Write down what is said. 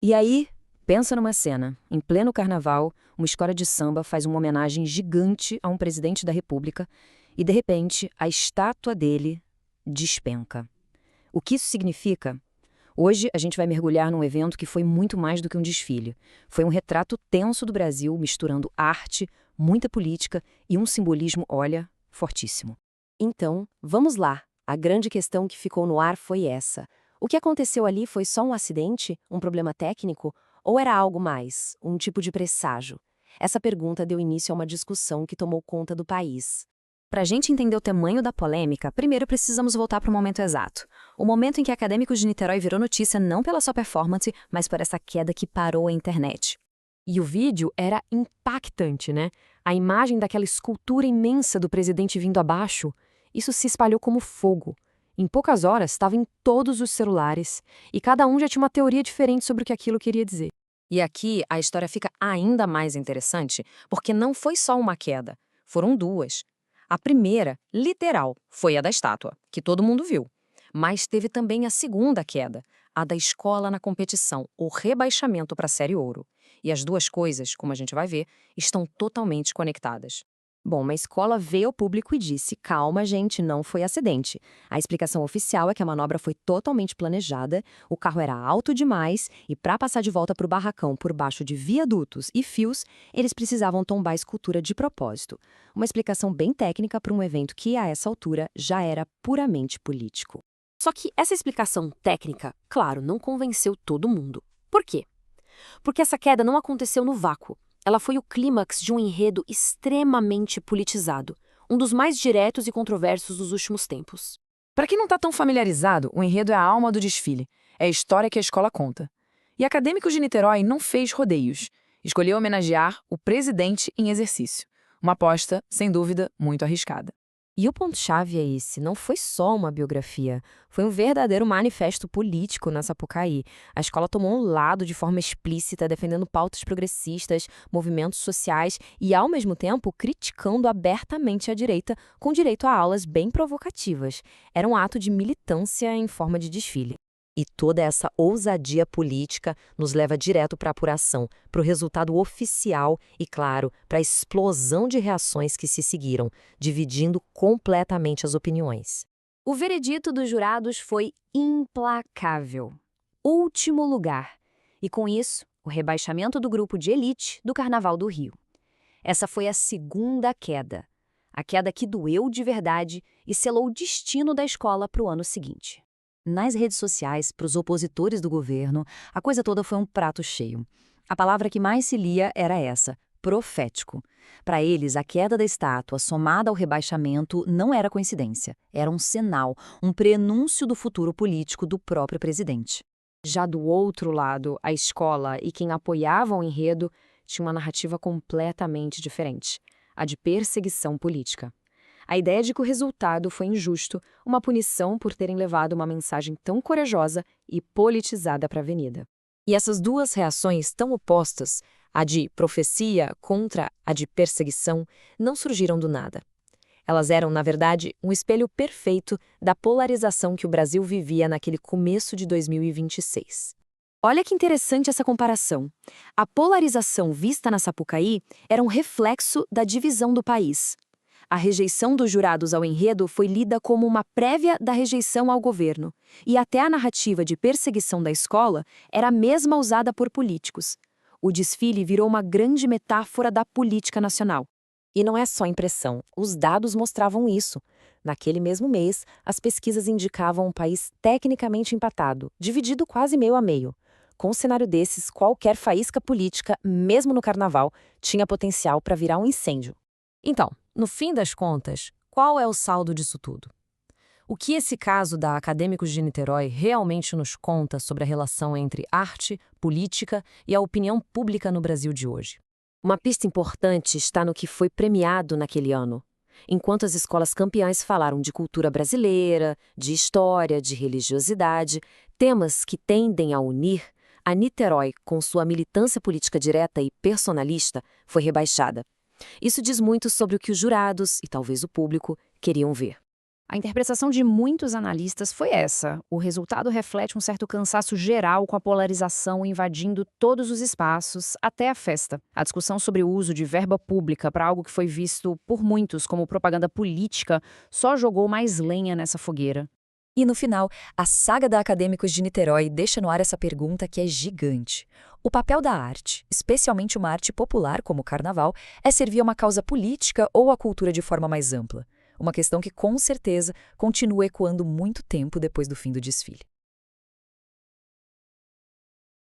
E aí, pensa numa cena. Em pleno carnaval, uma escola de samba faz uma homenagem gigante a um presidente da República e, de repente, a estátua dele despenca. O que isso significa? Hoje a gente vai mergulhar num evento que foi muito mais do que um desfile. Foi um retrato tenso do Brasil, misturando arte, muita política e um simbolismo, olha, fortíssimo. Então, vamos lá. A grande questão que ficou no ar foi essa. O que aconteceu ali foi só um acidente, um problema técnico, ou era algo mais, um tipo de presságio? Essa pergunta deu início a uma discussão que tomou conta do país. Para a gente entender o tamanho da polêmica, primeiro precisamos voltar para o momento exato. O momento em que Acadêmicos de Niterói virou notícia não pela sua performance, mas por essa queda que parou a internet. E o vídeo era impactante, né? A imagem daquela escultura imensa do presidente vindo abaixo, isso se espalhou como fogo. Em poucas horas, estava em todos os celulares, e cada um já tinha uma teoria diferente sobre o que aquilo queria dizer. E aqui a história fica ainda mais interessante, porque não foi só uma queda, foram duas. A primeira, literal, foi a da estátua, que todo mundo viu. Mas teve também a segunda queda, a da escola na competição, o rebaixamento para a Série Ouro. E as duas coisas, como a gente vai ver, estão totalmente conectadas. Bom, uma escola veio ao público e disse: calma, gente, não foi acidente. A explicação oficial é que a manobra foi totalmente planejada, o carro era alto demais e, para passar de volta para o barracão por baixo de viadutos e fios, eles precisavam tombar a escultura de propósito. Uma explicação bem técnica para um evento que, a essa altura, já era puramente político. Só que essa explicação técnica, claro, não convenceu todo mundo. Por quê? Porque essa queda não aconteceu no vácuo. Ela foi o clímax de um enredo extremamente politizado, um dos mais diretos e controversos dos últimos tempos. Para quem não está tão familiarizado, o enredo é a alma do desfile, é a história que a escola conta. E Acadêmicos de Niterói não fez rodeios, escolheu homenagear o presidente em exercício. Uma aposta, sem dúvida, muito arriscada. E o ponto-chave é esse, não foi só uma biografia, foi um verdadeiro manifesto político na Sapucaí. A escola tomou um lado de forma explícita, defendendo pautas progressistas, movimentos sociais e, ao mesmo tempo, criticando abertamente a direita, com direito a aulas bem provocativas. Era um ato de militância em forma de desfile. E toda essa ousadia política nos leva direto para a apuração, para o resultado oficial e, claro, para a explosão de reações que se seguiram, dividindo completamente as opiniões. O veredito dos jurados foi implacável. Último lugar. E com isso, o rebaixamento do grupo de elite do Carnaval do Rio. Essa foi a segunda queda. A queda que doeu de verdade e selou o destino da escola para o ano seguinte. Nas redes sociais, para os opositores do governo, a coisa toda foi um prato cheio. A palavra que mais se lia era essa, profético. Para eles, a queda da estátua, somada ao rebaixamento, não era coincidência. Era um sinal, um prenúncio do futuro político do próprio presidente. Já do outro lado, a escola e quem apoiava o enredo tinha uma narrativa completamente diferente, a de perseguição política. A ideia de que o resultado foi injusto, uma punição por terem levado uma mensagem tão corajosa e politizada para a avenida. E essas duas reações tão opostas, a de profecia contra a de perseguição, não surgiram do nada. Elas eram, na verdade, um espelho perfeito da polarização que o Brasil vivia naquele começo de 2026. Olha que interessante essa comparação. A polarização vista na Sapucaí era um reflexo da divisão do país. A rejeição dos jurados ao enredo foi lida como uma prévia da rejeição ao governo, e até a narrativa de perseguição da escola era a mesma usada por políticos. O desfile virou uma grande metáfora da política nacional. E não é só impressão, os dados mostravam isso. Naquele mesmo mês, as pesquisas indicavam um país tecnicamente empatado, dividido quase meio a meio. Com um cenário desses, qualquer faísca política, mesmo no carnaval, tinha potencial para virar um incêndio. Então, no fim das contas, qual é o saldo disso tudo? O que esse caso da Acadêmicos de Niterói realmente nos conta sobre a relação entre arte, política e a opinião pública no Brasil de hoje? Uma pista importante está no que foi premiado naquele ano. Enquanto as escolas campeãs falaram de cultura brasileira, de história, de religiosidade, temas que tendem a unir, a Niterói, com sua militância política direta e personalista, foi rebaixada. Isso diz muito sobre o que os jurados, e talvez o público, queriam ver. A interpretação de muitos analistas foi essa. O resultado reflete um certo cansaço geral com a polarização invadindo todos os espaços, até a festa. A discussão sobre o uso de verba pública para algo que foi visto por muitos como propaganda política só jogou mais lenha nessa fogueira. E no final, a saga da Acadêmicos de Niterói deixa no ar essa pergunta que é gigante. O papel da arte, especialmente uma arte popular como o carnaval, é servir a uma causa política ou à cultura de forma mais ampla? Uma questão que, com certeza, continua ecoando muito tempo depois do fim do desfile.